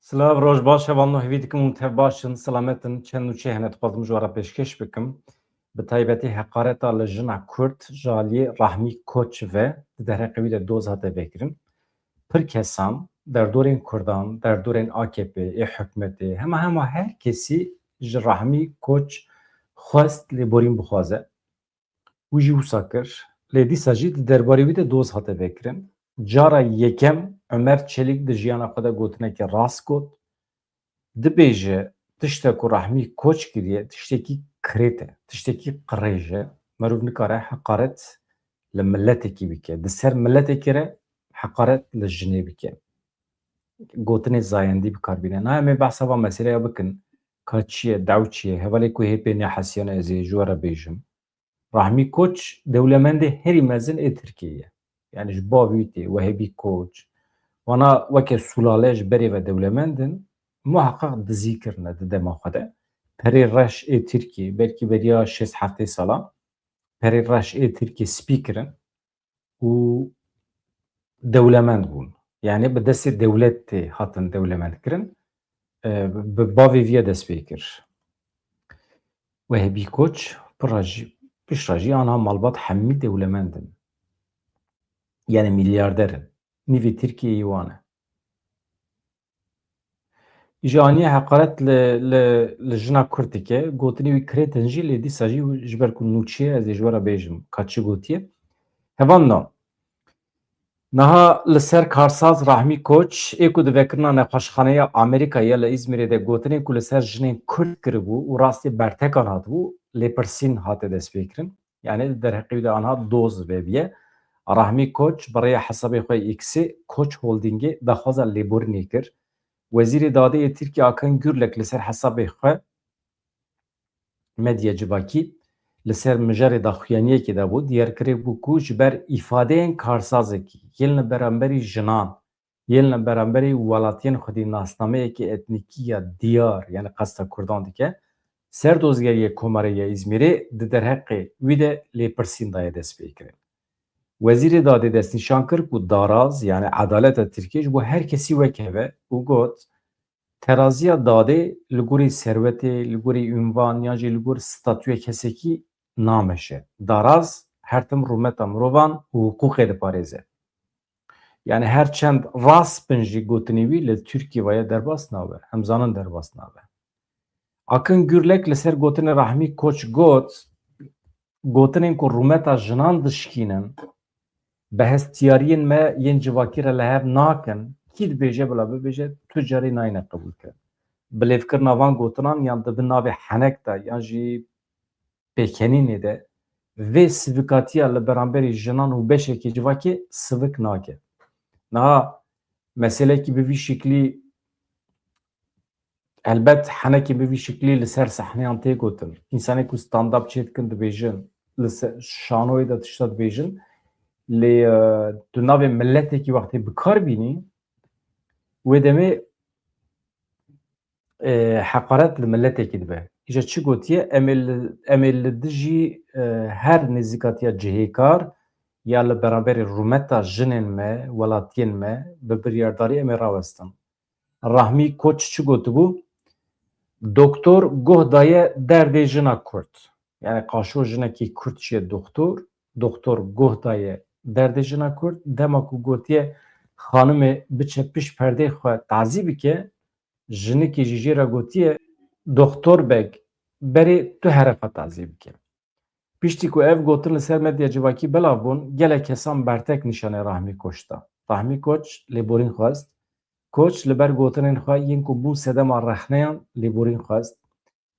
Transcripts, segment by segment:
Silav roj baş evanno hevî dikim û tev başin selametin çend û çê hene dixwazim ji we re pêşkêş bikim. Bi taybetî heqareta li jina Kurd ji aliyê Rahmî Koç ve di derheqê wî de doz hate vekirin. Pir kesan derdorên Kurdan, derdorên AKP, hikûmetê hema her kesî ji Rahmî Koç xwest lêborîn bixwaze. Wî jî wisa kir. Lê dîsa jî di derbarê wî de doz hate vekirin. Cara yekem Ömer Çelik di jiyana xwe de gotinekê rast got. Dibêje tiştek ku Rahmî Koç kiriye tiştekî kirêt e, tiştekî qirêj e. Merov nikare heqaret li milletekî bike. Di ser milletekî re heqaret li jinê bike. Gotinê zayendî bikarbîne. Na em ê behsa va meseleya bikin. Ka çi ye, dew çi ye, hevalê ku hêpê nehesiyan ez ê ji we re bêjim. Rahmî Koç dewlemendê herî mezin ê Tirkiyeyê ye. Yani ji bavê wî tê Wehebî Koç. Wana weke sulale ji berê ve dewlemendin muheqeq dizî kirine di dema xwe de. Perê reş ê Tirkiyê belkî beriya 6-7 salan perê reş ê Tirkiyê spî kirin û dewlemend bûn. Yani bi destê dewletê hatin dewlemend kirin. Bi bavê vî ye dest pê kir. Wehebî Koç piştre jî aniha malbat hemî dewlemendin. Yani milyarderin. Nîvê Tirkiyeyê wan e. Ji aniyê heqaret li jina Kurd dike, gotinê wî kirêtin jî lê dîsa jî ji ber ku nûçiye ez ê ji we re bêjim ka çi gotiye. Hevan na. Niha li ser karsaz Rahmî Koç ê ku di vekirina nexweşxaneya Amerîkayê li İzmîrê de gotinê ku li ser jinên Kurd kiribû û rastî bertekan hatibû lêpirsîn hate dest pêkirin. Yani di derheqê wî de aniha doz vebiye. Rahmî Koç bi rêya hesabê xwe X'ê Koç Holdingê daxwaza lêborînê kir. Wezîrê Dadeyê Tirkiye Akin Gürlek li ser hesabê xwe medya civakî li ser mijarê daxuyaniyekê de bû diyarkirê bû ku ji ber îfadeyên karsazekî yên li beramberî jinan yên li beramberî welatiyên xwedî nasnameyekî etnîkî ya diyar yani qesta Kurdan dike ser dozgeriyê Komarê ya İzmîrê di derheqê wî de lêpirsîn daye dest pê kirin. Wezîrê Dadê destnîşan kir ku daraz yani edaleta Tirkiye ji bo her kesî wekeve û got teraziya dadê li gorî serwetê, li gorî ünvan yan jî li gor statûya kesekî nameşe. Daraz her tim rûmeta mirovan û hiqûqê diparêze. Yani her çend rast bin jî gotinê wî li Tirkiye vaye derbas nabe. Em zanin derbas nabe. Akin Gürlek li ser gotinê Rahmî Koç got gotinên ku rûmeta jinan dişkînin behestiyariyên me yên civakî re li hev nakin kî dibêje bila bibêje tu carî nayîne qebûl kirin. Bilêvkirina van gotinan yan dibin navê henek de yan jî pêkenînê de vê sivîkatiya li beramberî jinan û beşekî civakê sivik nake. Niha meselekî bi vî şeklî elbet henekî bi vî şeklî li ser sehneyan tê gotin. İnsanê ku stand-up çê dikin dibêjin li ser şanoyê de tişta dibêjin lê tu navê milletekî wextê bikar bînî wê demê heqaret li milletekî dibe. İja çi gotiye em ê li dijî her nêzîkatiya cihêkar ya li beraberî rûmeta jinên me, welatiyên me bi biryardarî em ê rawestin. Rahmî Koç çi gotibû? Doktor goh daye derdê jina Kurd. Yani qaşo jinekî Kurd çiye doktor, doktor goh daye derdê jina Kurd dema ku gotiye xanimê biçe pişt perdeyê xwe tezî bike jinekî jî jê re gotiye doktor bek berê tu here xwe tezî bike. Piştî ku ev gotin li ser medya civakî belav bûn gelek kesan bertek nîşane Rahmî Koç da. Rahmî Koç lêborîn xwest. Koç li ber gotinên xwe yên ku bû sedema rexneyan lêborîn xwest.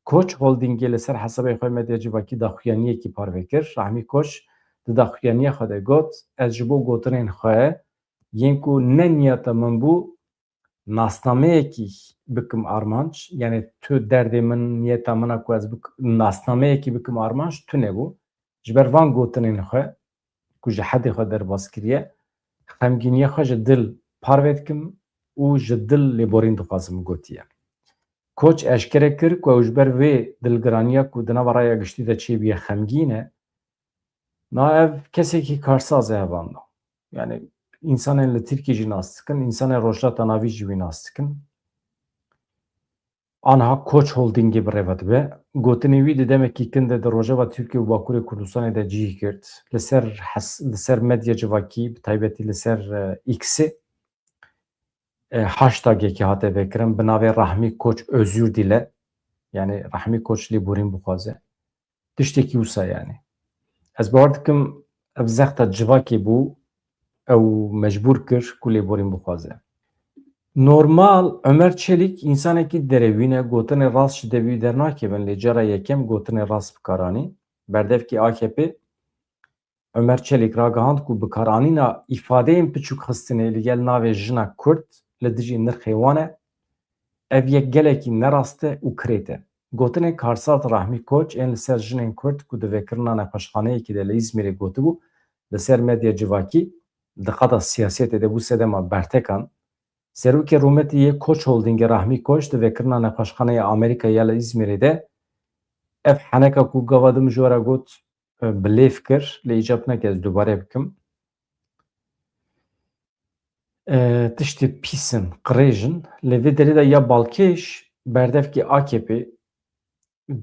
Koç Holdingê li ser hesabê xwe medya civakî daxuyaniyekî parve kir. Rahmî Koç di daxuyaniya xwe de got ez ji bo gotinên xwe yên ku ne niyeta min bû nasnameyekî bikim armanc yani tu derdê min niyeta min e ku ez nasnameyekî bikim armanc tu nebû ji ber van gotinên xwe ku ji hedê xwe derbas kiriye xemgîniya xwe ji dil parve dikim û ji dil lêborîn dixwazim gotiye. Koç eşkere kir ku ew ji ber vê dilgiraniya ku di nava raya giştî de çêbûye xemgîn e na ev kesekî karsaz e hevan da. Yani insanên li Tirkiye jî nas dikin, insanên rojhilata navî jî wî nas dikin. Anha Koç Holdingê birêve dibe. Gotinê wî di demekî kin de di Rojava Tirkiye û Bakurê Kurdistanê de cih kirt. Li ser medya civakî bi taybetî li ser X'ê hashtagekê hate vekirin bi navê Rahmî Koç özür dile. Yani Rahmî Koç lêborîn bixwaze. Tiştekî wisa yani. Ez bawer dikim ev zexta civakê bû ew mecbûr kir ku lêborîn bixwaze. Normal Ömer Çelik insanekî derewîne gotinê rast ji devî dernakevin lê cara yekem gotinê rast bikaranî. Berdevkî AKP Ömer Çelik ragihand ku bikaranîna îfadeyên piçûk xistinê li gel navê jina Kurd li dijî nirxê wan e, ev yek gelekî nerast e û kirêt e. Gotinê Karsat Rahmî Koç ên li ser jinên Kurd ku di vekirina nexweşxaneyekî de li İzmîrê gotibû li ser medya civakî di qada siyasêtê de bû sedema bertekan. Serokê Rûmetiyê Koç Holdingê Rahmî Koç di vekirina nexweşxaneya Amerîkayê ya li İzmîrê de ev heneka ku gava di mijwara got bilêv kir lê îcab neke ez dubare bikim. Tiştê pîsin qirêjin lê vê derê de ya balkêş berdevkî AKP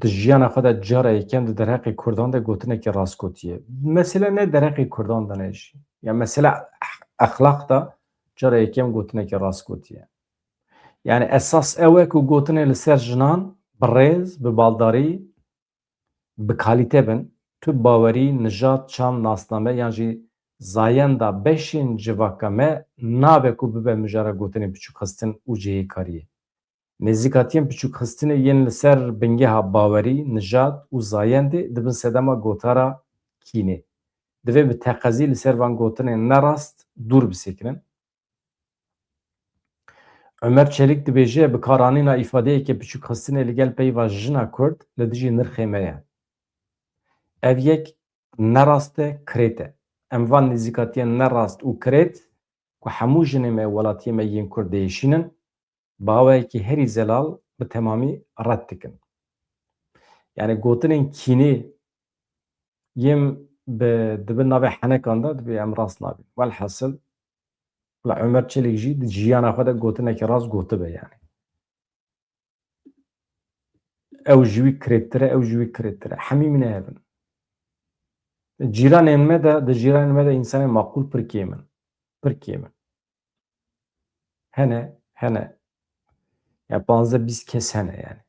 di jiyana xwe de cara yekem di derheqê Kurdan de gotinekî rastgotiye. Mesele ne derheqê Kurdan de ne jî. Ya mesele exlaq da cara yekem gotinekî rastgotiye. Yani esas ew e ku gotinê li ser jinan bi rêz, bi baldarî, bi kalîte bin. Tu bawerî, nijad, çand, nasname yan jî zayenda beşên civaka me nabe ku bibe mijara gotinên piçûk xistin û cihêkariyê. Nêzîkatiyên piçûk xistinê yên li ser bingeha bawerî, nijad û zayendê dibin sedema gotara kînê. Divê bi teqezî li ser van gotinên nerast dûr bisekirin. Ömer Çelik dibêje bikaranîna îfadeyekê piçûk xistinê li gel peyva jina Kurd li dijî nirxê me ye. Ev yek nerast e, kirêt e. Em van nêzîkatiyên nerast û kirêt ku hemû jinê me welatiyê me yên Kurd değişînin bi awayekî herî zelal bi temamî red dikin. Yani gotinên kînî yên dibin navê henekan da dibê em rast nabin. Welhasıl Ömer Çelik jî di jiyana xwe de gotinekî rast gotibe yani. Ew ji wî kirêttir e, ew ji wî kirêttir e. Hemî min ê hebin. Cîranên me de di cîranên me de însanên maqûl pir kêm in. Pir kêm in. Hene. Ya 15-20 kes hene yani.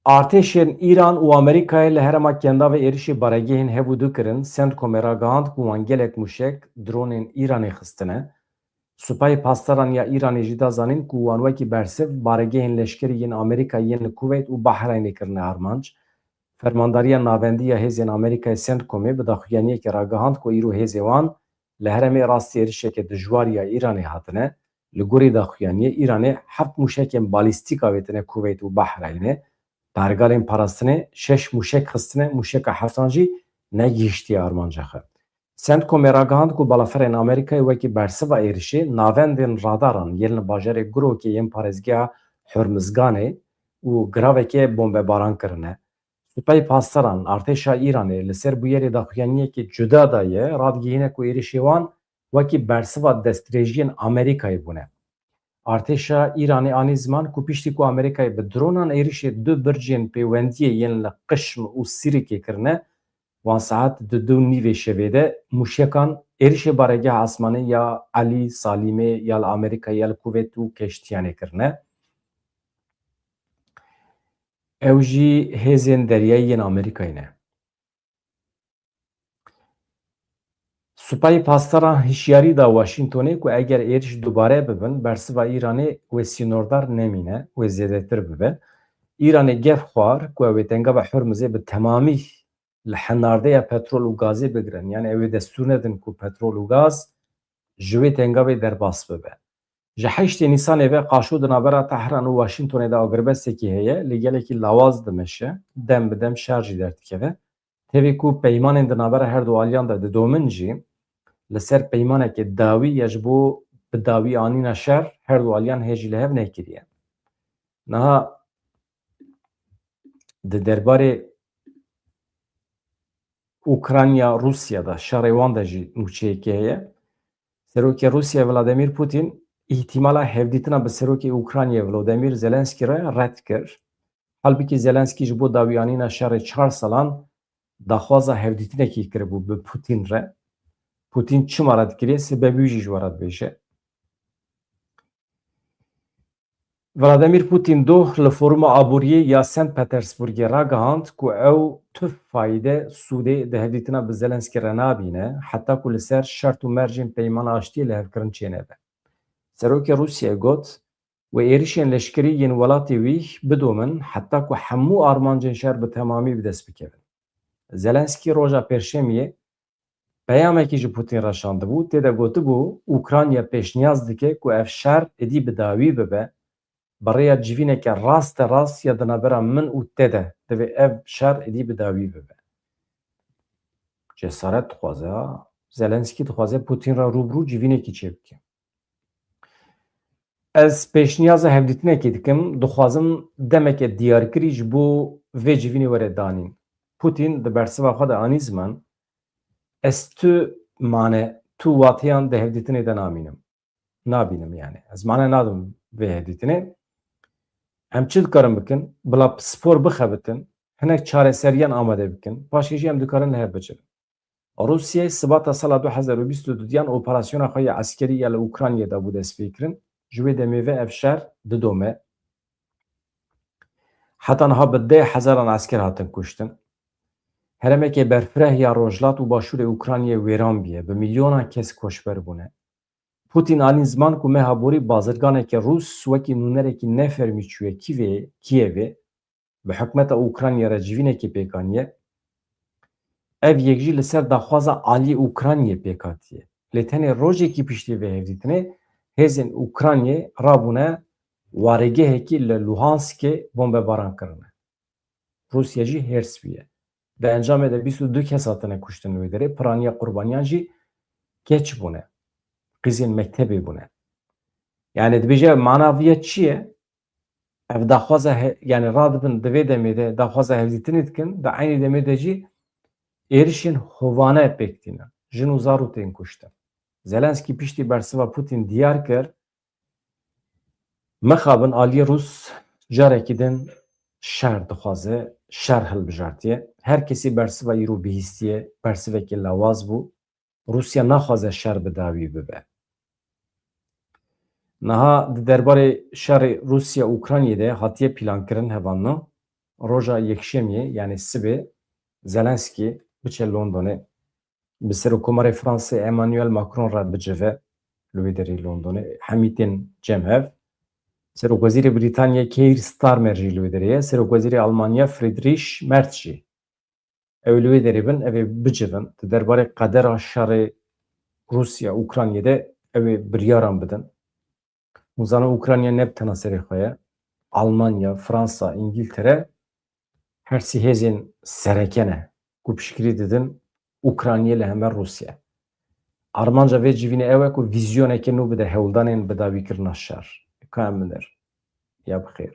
Artêşên İran û Amerîkayê li herêma Kendavê êrişî baregehên hebû dikirin, Centcomê ragihand ku wan gelek mûşek dronên Îranê xistine. Supayê Pastaran ya Îranê jî da zanîn ku wan wekî bersiv baregehên leşkerî yên Amerîkayê yên li Kuveyt û Bahreynnê kirine armanc. Fermandariya navendî ya hêzên Amerîkayê Centcomê bi daxuyaniyekê ragihand ku îro hêzê wan li herêmê rastî êrişeke dijwar ya Îranê hatine. Li gorî daxuyaniyê Îranê heft mûşekên balîstîk avêtine Kuveyt û Bahreynnê. Pergalên parastinê 6 mûşek xistine, mûşeka heftan jî negihîştiye armanca xwe. Centcomê ragihand ku balaferên Amerîkayê wekî bersiva êrişê navendên radaran yên li bajarê Gurokê yên parêzgeha Hormizganê û giravekê bombebaran kirine. Supayê Pastaran artêşa Îranê li ser bûyerê daxuyaniyekê cuda da ye radgihîne ku êrişê wan wekî bersiva destdirêjiyên Amerîkayê bûne. Artêşa Îranê anî ziman ku piştî ku Amerîkayê bi dronan êrişê du bircên pêwendiyê yên li Qişm û Sîrikê kirine, wan saet di 2:30 şevê de mûşekan êrişê baregeha esmanî ya Elî Salîmê ya li Amerîkayê ya li Kuveyt û Keştiyanê kirine. Ew jî hêzên deryayî yên Amerîkayê ne. Supayê Pastaran hişyarî da Washingtonê ku eger êriş dubare bibin, bersiva Îranê wê sînordar nemîne, wê zêdetir bibe. Îranê gev xwar ku ew ê tengava Hormuzê bi temamî li henardeya petrol û gazê bigirin. Yani ew ê destûr nedin ku petrol û gaz ji wê tengavê derbas bibe. Ji heştê Nîsanê ve qaşo di navbera Tehran û Washingtonê de agirbestekî heye, lê gelekî lawaz dimeşe, dem bi dem şer jî derdikeve. Tevê ku peymanên di navbera her du aliyan de didomin jî, li ser peymanekê dawî ya ji bo bi dawî anîna şer her du aliyan hê jî li hev nekiriye. Niha di derbarê Ukrayna Rusya'da şerê wan de jî nûçeyekê heye. Serokê Rusya Vladimir Putin ihtimala hevdîtina bi serokê Ukraynayê Volodymyr Zelenskî re red kir. Halbuki Zelenskî ji bo dawiyanîna şerê 4 salan daxwaza hevdîtinekî kiribû bi Putin re. Putin çima re dikiriye sebebî jî ji we re dibêje. Vladimir Putin doh li foruma aboriyê ya St Petersburgê ragihand ku ew tu fayde Sûdê di hevdîtina bi Zelenskî re nabîne heta ku li ser şert û mercên peymana aştiyê lihevkirin çênebe. Serokê Rûsyayê got wê êrişên leşkerî yên welatê wî bidomin heta ku hemû armancên şer bi temamî bi dest bikevin. Zelenskî roja pêşemiyê peyamekî ji Putin reşandibû têde gotibû Ukrayna pêşniyaz dike ku ev şer êdî bi dawî bibe برای جوینeke rast rast ya di navbera min û te de divê ev şer êdî bi dawî bibe. Cesaret dixwaze ha. Zelenskî dixwaze Putin ra rûbirû civînekî çêbike. Ez pêşniyaza hevdîtinekê dikim, dixwazim demeke diyarkirî ji bo vê civînê were danîn. Putin di bersiva xwe de anî ziman, ez tu mane tu watiyan di hevdîtinê de namînim. Nabînim yani. Ez mane nadim vê hevdîtinê. Em çi dikarin bikin? Bila spor bixebitin, hinek çareseriyan amade bikin, paşê jî em dikarin li hev biçin. Rûsyayê sibata sala 2022 operasyona xwe ya eskerî ya li Ukraynayê de bû destpêkirin, ji wê demê ve ev şer didome. Heta niha bi 10,000 esker hatin kuştin. Heremekê berfireh ya rojlat û başûrê Ukraynayê wêran bûye, bi milyonan kes koçber bûne. Putin anî ziman ku meha borî bazirganeke Rûs wekî nûnerekî nefermî çûye Kiyevê bi hikûmeta Ukraynayê re civînekê pêkaniye. Ev yek jî li ser daxwaza aliyê Ukraynayê pêkatiye. Lê tenê rojekî piştî vê hevdîtinê hêzên Ukraynayê rabûne warêgehekî li Luhanskê bombebaran kirine. Rûsya jî hêrs bûye. Di encamê de 22 kes hatine kuştin wê derê, piraniya qurbaniyan jî keç bûne. Qîzên mektebê bûne. Yani dibêje manaviya çi ye? Ev daxwaza yani radibin di vê demê de daxwaza hevdîtinê dikin, di aynî demê de jî êrişên hovane pêk dînin. Jin û zar û tên kuştin. Zelenskî piştî bersiva Putin diyar kir, mixabin aliyê Rûs carekî din şer dixwaze, şer hilbijartiye. Her kesî bersiva îro bihîstiye, bersivekî lawaz bû. Rûsya naxwaze şer bi dawî bibe. Niha di derbarê şerê Rûsya Ukraynayê de hatiye plankirin hevanî. Roja yekşemiyê yani sibê Zelenskî biçe Londonê bi serokkomarê Fransê Emmanuel Macron re bicive li wê derê Londonê hemî tên cem hev. Serokwezîrê Brîtanyayê Keir Starmer jî li wê derê ye. Serokwezîrê Almanya Friedrich Merz jî. Ew li wê derê bin ew ê bicivin. Di derbarê qedera şerê Rûsya Ukraynayê de ew ê biryaran bidin. Zanin Ukrayna ne bi tena serê xwe ye. Almanya, Fransa, İngiltere hersî hêzên sereke ne ku piştgirî didin Ukraynayê li hemer Rûsya. Armanca vê civînê ew e ku vîzyoneke nû bide hewldanên bi dawîkirina şer. Ka em binir. Ya bixêr.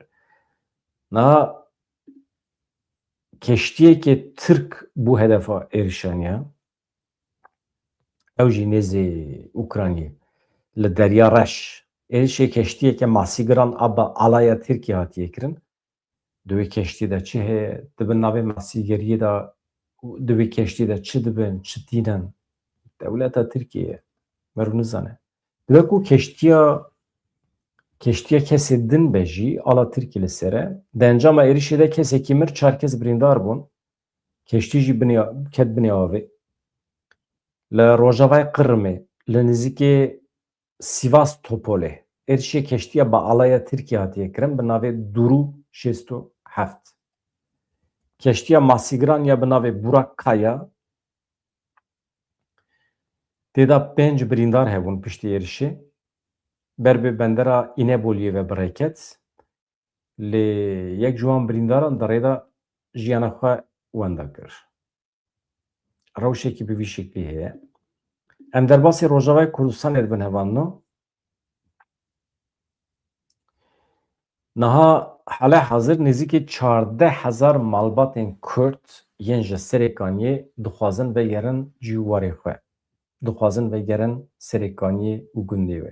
Niha keştiyekê Tirk bû hedefa êrişaniya. Ew jî nêzê Ukraynayê li derya reş. Êrişê keştiyeke masîgiran aba alaya Tirkiye hatiye kirin. Di wê keştî de çi heye? Dibin navê masîgeriyê de di wê keştî de çi dibin, çi tînin? Dewleta Tirkiye merû nizane. Dibe ku keştiya kesê din be jî ala Tirkiye li ser e. Di encama êrişê de kesekî mir 4 kes birîndar bûn. Keştî jî ket binê avê. Li Rojavayê Qirmê li nizîkê Sivastopolê êrişê keştiya bi alaya Tirkiye hatiye kirin bi navê Duru 67. Keştiya masîgiran ya bi navê Burak Kaya têda 5 birîndar hebûn piştî êrişê ber bi bendera Îneboliyê ve birêket. Lê yek ji wan birîndaran di rêda jiyana xwe wenda kir. Rewşekî bi vî şeklî heye. Em derbasê Rojavayê Kurdistanê dibin hevanî. Niha hala hazır nêzîkî 14,000 malbatên Kurd yên ji Serêkaniyê dixwazin vegerin cî û warê xwe. Dixwazin vegerin Serêkaniyê û gundê we.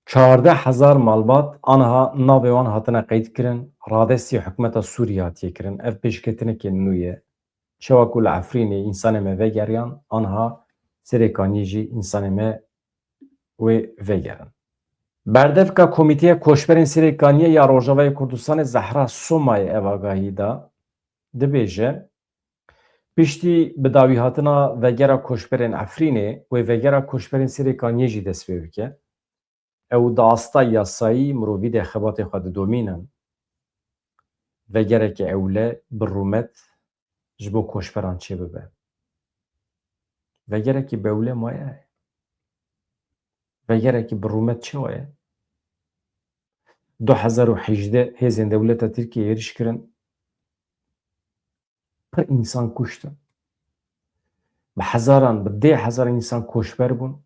14,000 malbat anha navê wan hatine qeyd kirin, radestî hikûmeta Sûriye hatiye kirin. Ev pêşketinekê nû ye. Çawa ku li Efrînê însanê me vegeriyan, anha Serêkaniyê jî însanê me wê vegerin. Berdevka Komîteya Koçberên Serêkaniyê ya Rojavayê Kurdistanê Zehra Somayê ev agahî da, dibêje piştî bi dawîhatina vegera koçberên Efrînê wê vegera koçberên Serêkaniyê jî dest pê bike. Ew di asta yasayî mirovî de xebatê xwe didomînin. Vegereke ewle bi rûmet ji bo koçberan çê bibe. Vegerekî bewle maye. Vegerekî bi rûmet çi waye? 2018 hêzên dewleta Tirkiyeyê êriş kirin. Pir însan kuştin. Bi hezaran, bi dê hezaran însan koçber bûn.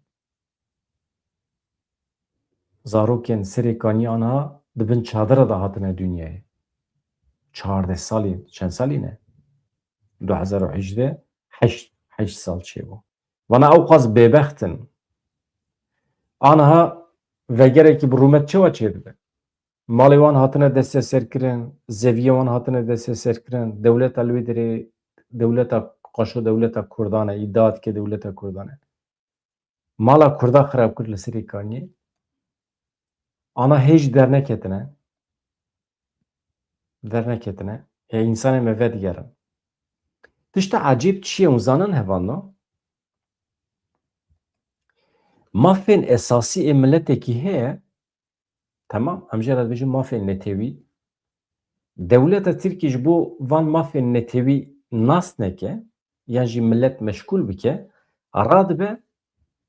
Zarokên Serêkaniyê anha di bin çadira de hatine dünyayê. 14 salî, çend salî ne? 2018 8 sal çêbû. Vana ew qas bêbextin. Anha vegerekî bi rûmet çawa çê dibe? Malê wan hatine desteserkirin, zeviyê wan hatine desteserkirin, dewleta li wê derê dewleta qaşo dewleta Kurdan e, îddia dike dewleta Kurdan e. Mala Kurda xerab kir li Serêkaniyê. Ana hêj derneketine. Derneketine. İnsanê me vedigerin. Tişta acîb çi ye hûn zanin hevan no? Mafên esasî ê milletekî heye, tamam, em jê re dibêjin mafên netewî. Dewleta Tirkiye ji bo van mafên netewî nas neke, yan jî millet meşgûl bike, radibe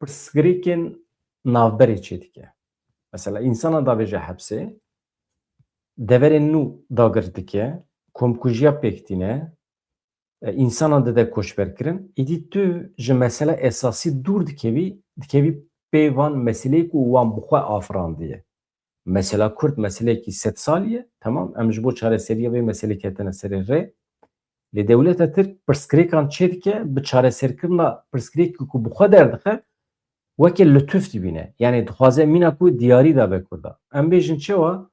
pirsgirêkên navberê çê dike. Mesela insana davêje hepsê, deverên nû dagir dike, komkujiya pêk tîne, insana dide koçberkirin, îdî tu ji mesele esasî dûr dikevî pê van meseleyê ku wan bi xwe afirandiye. Mesela Kurd meseleyekî 100 salî ye, tamam, em ji bo çareseriya vê meselê ketine serê rê. Lê dewleta Tirk pirsgirêkan çê dike, bi çareserkirina pirsgirêkê ku bi xwe derdixe, wekî lütuf dibîne. Yani dixwaze mîna ku diyarî dabe Kurda. Em bêjin çawa?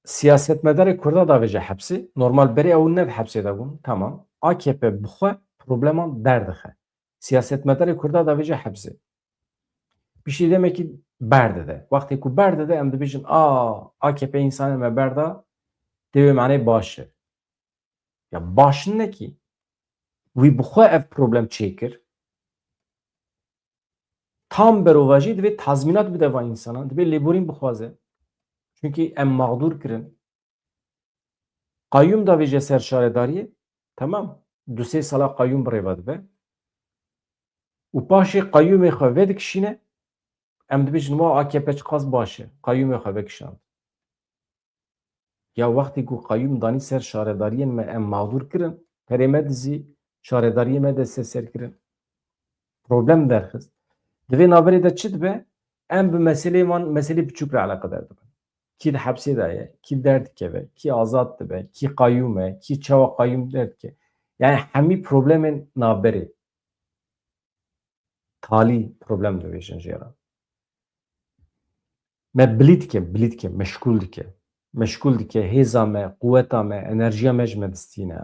Siyasetmedarê Kurda davêje hepsê, normal berê ew ne hepsê de bûn, tamam. AKP bi xwe probleman derdixe. Siyasetmedarê Kurda davêje hepsê. Piştî demekî berdide. Wextê ku berdide em dibêjin AKP însanê me berda, divê manê baş e. Ya başin nekî. Wî bi xwe ev problem çêkir. Tam berovajî divê tazmînat bide van însanan, divê lêborîn bixwaze. Çünkü em mağdur kirin. Qayyum davêje ser şaredariyê, tamam. 2-3 sala qayyum birêve dibe. û paşê qayyumê xwe vedikişîne, em dibêjin wa AKP çi qas baş e. Qayyumê xwe vekişand. Ya wextê ku qayyum danî ser şaredariyên me em mağdur kirin, perê me dizî, şaredariyê me de ser kirin. Problem derxist. Divê naberê de çi dibe? Em bi meselê wan meselê biçûk re eleqedar dibin. Kî di hepsê de ye, kî derdikeve, kî azad dibe, kî qayyum e, kî çawa qayyum derdike. Yani hemî problemên navberê. Talî problem dibêjin jê re. Me bilî dike, meşgûl dike. Meşgûl dike, hêza me, quweta me, enerjiya me ji me distîne.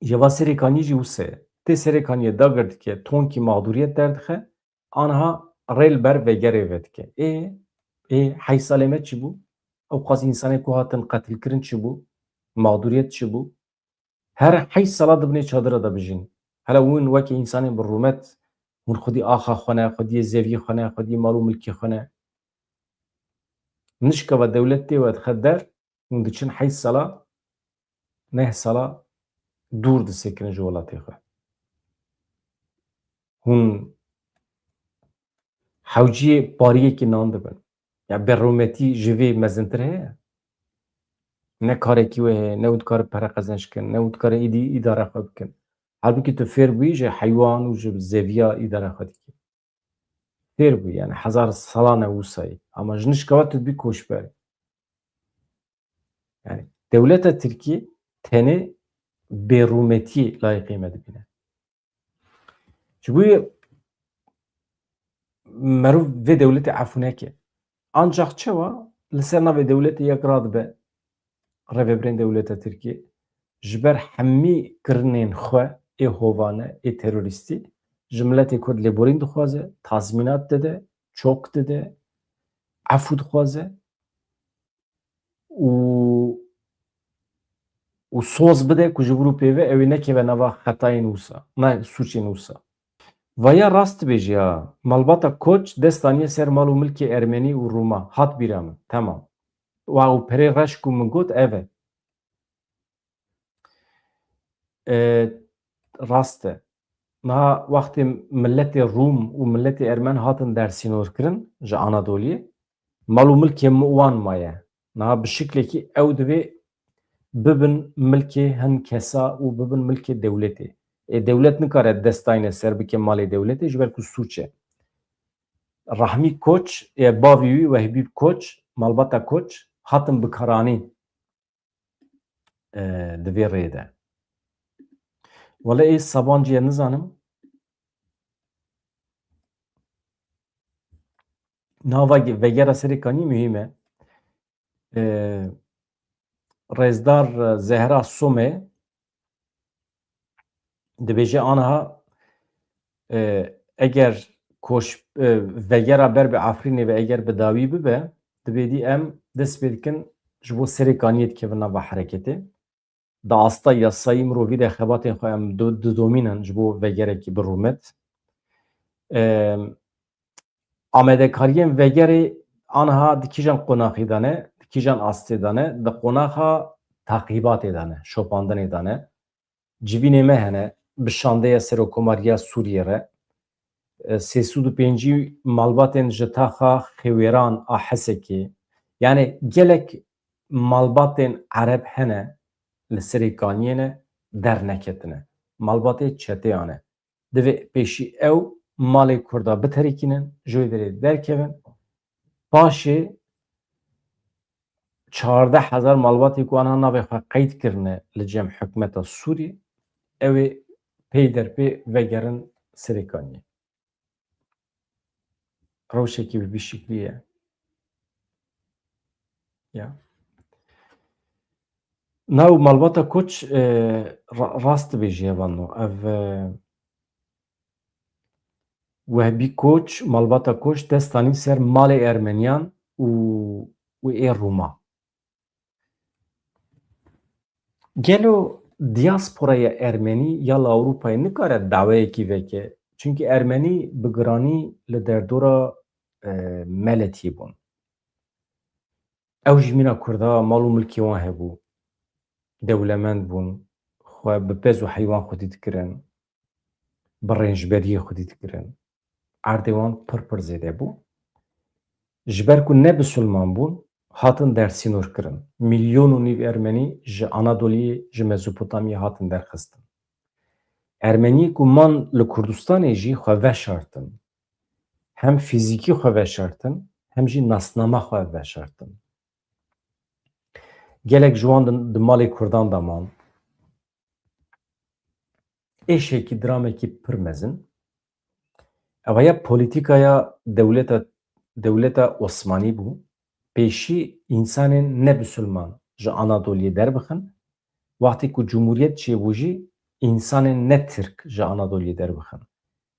Jeva Serêkaniyê jî wisa ye. Tê Serêkaniyê dagir dike, tonkî mağduriyet derdixe, anha rê li ber vegerê vedike. Heyş salê me çi bû? Ew qas însanê ku hatin qetilkirin çi bû? Mağduriyet çi bû? Her heyş sala dibinê çadira de bijîn. Hele hûn wekî însanên bi rûmet, hûn xwedî axa xwe ne, xwedî zeviyê xwe ne, xwedî mal û milkê xwe ne. Nişkeva dewlet tê we dixe der, hûn diçin heyş sala, neh sala dûr disekirin ji welatê xwe. Hûn hewciyê pariyekî nan dibin. Ya berrûmetî ji vê mezintir heye? Ne karekî wê heye, ne ew dikarin pereqezenj bikin, ne ew dikarin êdî îdare xwe bikin. Halbuki tu fêr bûyî ji heywan û ji zeviya îdare xwe dikî. Fêr bûyî yani hezar salan e wîsayî. Ama ji nişkeva tu bî koçber. Yani dewleta Tirkiye tenê berrûmetiyê layıqê me dibîne. Ji bo yê مرو ve devleti afûneke. Ancak çawa li ser navê devletê yek radibe revêberên devleta Tirkiye ji ber hemî kirinên xwe ê hovane ê terorîstî ji miletê Kurd lêborîn dixwaze, tazmînat dide, çok dide, efû dixwaze û soz bide ku ji vir û pêve ew ê nekeve nava xetayên wisa, ne sûçên wisa. Vaya rast dibêjî ya, malbata Koç destaniye ser mal û milkê Ermenî û Rûma hat bîra min, temam. Û perê reş ku min got ev e. Rast e. Niha wextê milletê Rûm û milletê Ermen hatin dersînorkirin ji Anadoliyê, mal û milkê wan maye. Niha bi şiklekî ew divê bibin milkê hin kesa û bibin milkê dewletê. Dewlet nikare destayîne ser bike malê dewletê ji ber ku sûç e. Rahmî Koç bavê wî Wehbî Koç, malbata Koç hatin bikaranîn di vê rê de. Wala ê Sabancı'ya nizanim nava vegera Serêkanî mühim e. Rêzdar Zehra Somê dibêje aniha eger vegera ber bi Efrînê ve eger bi dawî bibe dibêdî em dest pê dikin ji bo Serêkaniyê dikevin nava hereketê. Di asta yasayî mirovî de xebatên xwe em didomînin ji bo vegerekî bi rûmet. Amedekariyên vegerê aniha di kîjan qonaxî de ne, di kîjan astê de ne, di qonaxa taqîbatê de ne, şopandinê de ne. Civînê me hene bi şandeya Serokkomariya Sûriyê re. Sê sûd û pêncî malbatên ji taxa Xêwêran a Hesekê. Yani gelek malbatên Ereb hene li Serêkaniyê ne derneketine. Malbatê çeteyan e. Divê pêşî ew malê Kurda biterîkînin, ji wê derê derkevin. Paşê 14,000 malbatê ku aniha navê xwe qeyd kirine li cem hikûmeta Sûrî, ew ê pey derpê vegerin Serêkaniyê. Rewşekî bi vî şiklî ye. Ya. Nav malbata Koç rast dibêjî hevano. Ev Wehbî Koç, malbata Koç destanî ser malê Ermeniyan û ê Rûma. Gelo diasporaya Ermenî ya li Ewropayê nikare daweyekî veke. Çünkü Ermenî bi giranî li derdora meletî bûn. Ew ji mîna Kurda mal û milkê wan hebû. Dewlemend bûn, xwe bi pez û heywan xwedî dikirin, bi rênjberiyê xwedî dikirin. Erdê wan pir zêde bû. Ji ber ku ne bisilman bûn, hatin dersînorkirin. Milyon û nîv Ermenî ji Anadoliyê, ji Mezopotamiyê hatin derxistin. Ermenî ku man li Kurdistanê jî xwe veşartin. Hem fîzîkî xwe veşartin, hem jî nasnama xwe veşartin. Gelek ji wan di malê Kurdan de man. Êşekî diramekî pir mezin. Evaya polîtîkaya dewleta Osmanî bû. Pêşî însanên nebisilman ji Anadoliyê derbixin. Wextê ku Cumhuriyet çêbû jî însanên ne-Tirk ji Anadoliyê derbixin.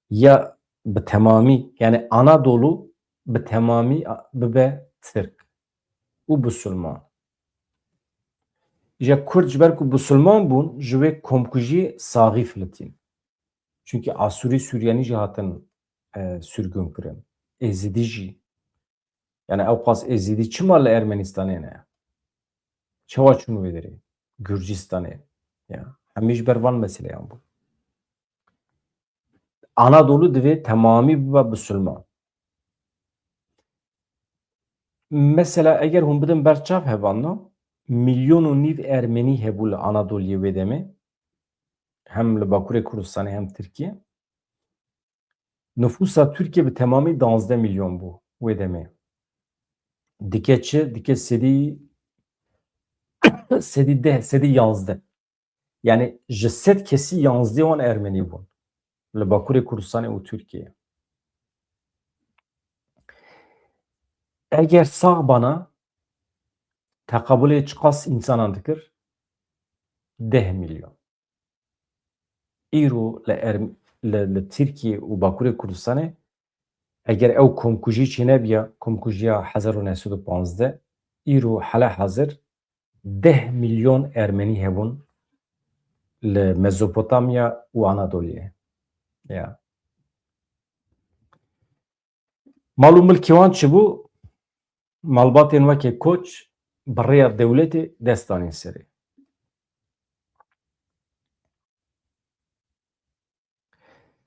Ya bi temamî yani Anadolu bi temamî bibe Tirk û bisilman. Ja Kurd ji ber ku bisilman bûn ji wê komkujiyê saxî filitin. Çünkü Asûrî Suryanî jî hatin sürgün kirin. Êzidî jî. Yani ew qas êzidî çima li Ermenistanê ne? Çawa çûn wê derê? Gürcistanê. Ya. Hemî ji ber van meseleyan bû. Anadolu divê temamî bibe bisilman. Mesela eger hûn bidin berçav hevanna, milyon û nîv Ermenî hebû li Anadoliyê wê demê. Hem li Bakurê Kurdistanê hem Tirkiye. Nüfusa Türkiye bi temamî 12 milyon bû wê demê. Dike çi? Dike sedî 11. Yani ji 100 kesî 11 wan Ermenî bûn. Li Bakurê Kurdistanê û Tirkiye. Eğer sağ bana tekabül çıkas insanan dikir 10 milyon. İro le Türkiye û Bakurê Kurdistanê eger ew komkujî çê nebiya komkujiya 1915 îro hala hazir 10 milyon Ermenî hebûn li Mezopotamya û Anadoliyê. Ya. Mal û milkê wan çibû? Malbatên wekî koç bi rêya dewletê dest danîn serê.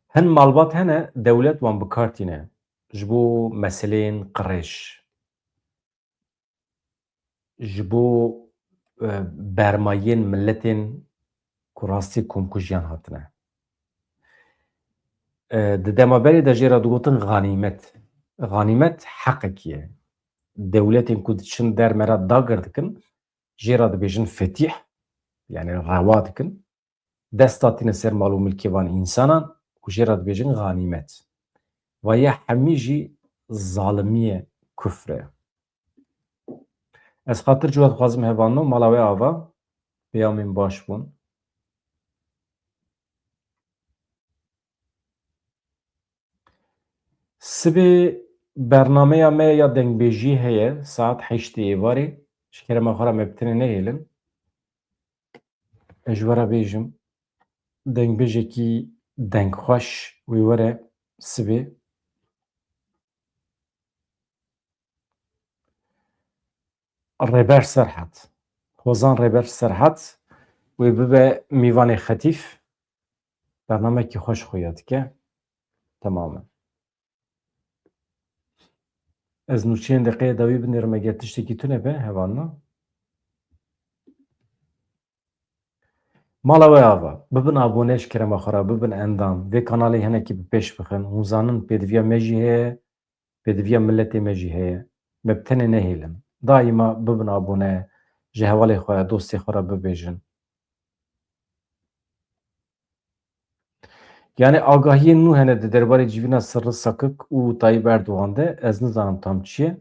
Hin malbat hene dewlet wan bikartîne ji bo meseleyên qirêj, ji bo bermayiyên milletên ku rastî komkujiyan hatine. Di demaberê de jê re digotin ganîmet. Ganîmet heqekî ye. Dewletên ku diçin derme re dagir dikin, jê re dibêjin fetîh, yani rewa dikin, dest datîne ser mal û milkê wan însanan û jê re dibêjin ganîmet. Ve ya hemî jî zalimî kufr e. Ez xatir cû dixwazim hevalino mala we ava peyamên baş bûn. Sibê bernameya me ya dengbêjî heye saet 8 êvarê ji kerema xwe re me bi tenê nehêlin. Ez ji we re bêjim dengbêjekî dengxweş wê were sibê Rêber Serhed. Hozan Rêber Serhed wê bibe mîvanê xetîf bernamekî xweş xuya dike temamen. Ez nûçeyên deqeyê dawî binêrim eger tiştekî tune be hevalino. Mala we ava bibin abone ji kerema xwe re bibin endam vê kanalê hinekî bi pêş bixin hûn zanin pêdiviya me jî heye pêdiviya milletê me jî heye me bi tenê nehêlin daîma bibin abone ji hevalê xwe dostê xwe re bibêjin. Yani agahiyên nû hene di derbarê civîna Sirri Sakik û Tayyip Erdogan de ez nizanim tam çi ye.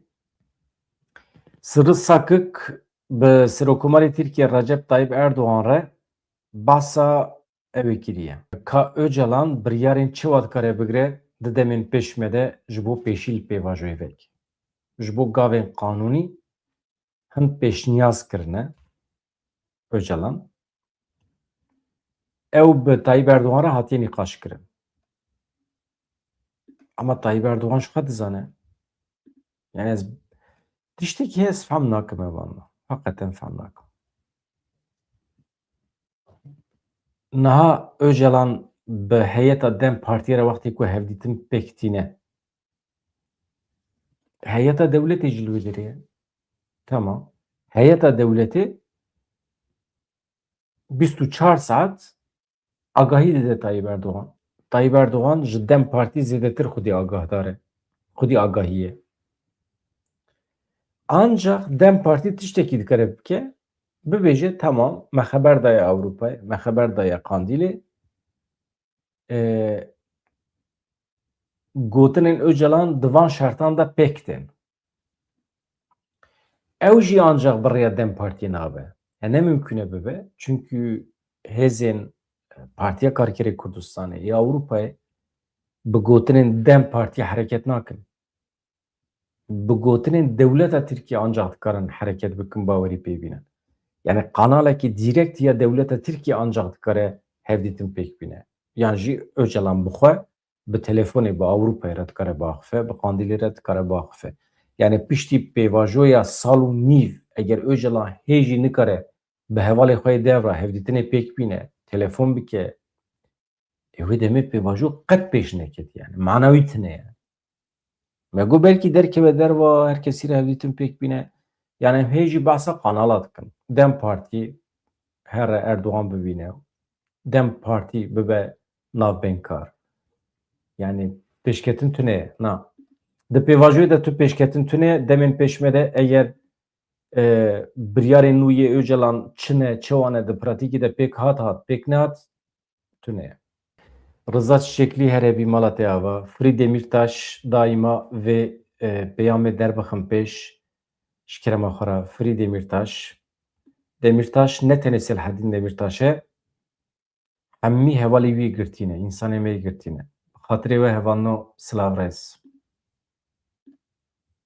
Sirri Sakik bi Serokkomarê Tirkiye Recep Tayyip Erdogan re bahsa evê kiriye. Ka Öcalan biryarên çi wa dikare bigire di demên pêş me de ji bo pêşî li pêvajoyê vekî. Ji bo gavên qanûnî hin pêşniyaz kirine Öcalan. Ew bi Tayyip Erdogan re hatiye nîqaşkirin. Ama Tayyip Erdogan ji xwe dizane. Yani ez tiştekî ez fehm nakim hevalino. Heqeten fehm nakim. Niha Öcalan bi heyeta Dem Partiyê re wextê ku hevdîtin pêk tîne. Heyeta dewletê jî li wê derê ye. Tamam. Heyeta dewletê 24 saat agahî dide Tayyip Erdogan. Tayyip Erdogan ji Dem Partî zêdetir xwedî agahdar e. Xwedî agahî ye. Ancak Dem Partî tiştekî dikare bike bibêje tamam me xeber daye Ewropayê, me xeber daye Kandîlê gotinên Öcalan di van şertan de pêk tên. Ew jî ancak bi rêya Dem Partiyê nabe. Yani ne mümkün bibe? Çünkü hêzên Partiya Karkerê Kurdistanê ya Ewropayê bi gotinên Dem Partiyê hereket nakin. Bi gotinên dewleta Tirkiye ancak dikarin hereket bikin bawerî pê bînin. Yani kanalekî direkt ya dewleta Tirkiye ancak dikare hevdîtin pêk bîne. Yan jî Öcalan bi xwe bi telefonê bi Ewropayê re dikare biaxife, bi Kandîlê re dikare biaxife. Yani piştî pêvajoya sal û nîv eger Öcalan hêjî nikare bi hevalê xwe yê dev re hevdîtinê pêk bîne, telefon bike, wê demê pêvajo qet pêş neket yani. Manawî tune ye. Me got belkî derkeve derva herkesî re hevdîtin pêk bîne. Yani hêjî behsa kanala dikin. Dem Partî here Erdogan bibîne. Dem Partî bibe navbênkar. Yani pêşketin tune ye. Na. Di pêvajoyê de tu pêşketin tune ye demên pêş me de eger biryarên nû yê Öcalan çi ne çi wane di pratîkê de pêk hat pêk nehat tune ye. Rıza Çiçekli Herebi mala te ava. Frî Demirtaş daima ve peyamê derbixin pêş ji kerema xwe re Firî Demirtaş. Demirtaş ne tenê Selahedîn Demirtaş e, hemî hevalê wî girtîne, însanê me yê girtîne. Bi xatirê we hevalino Silavrez.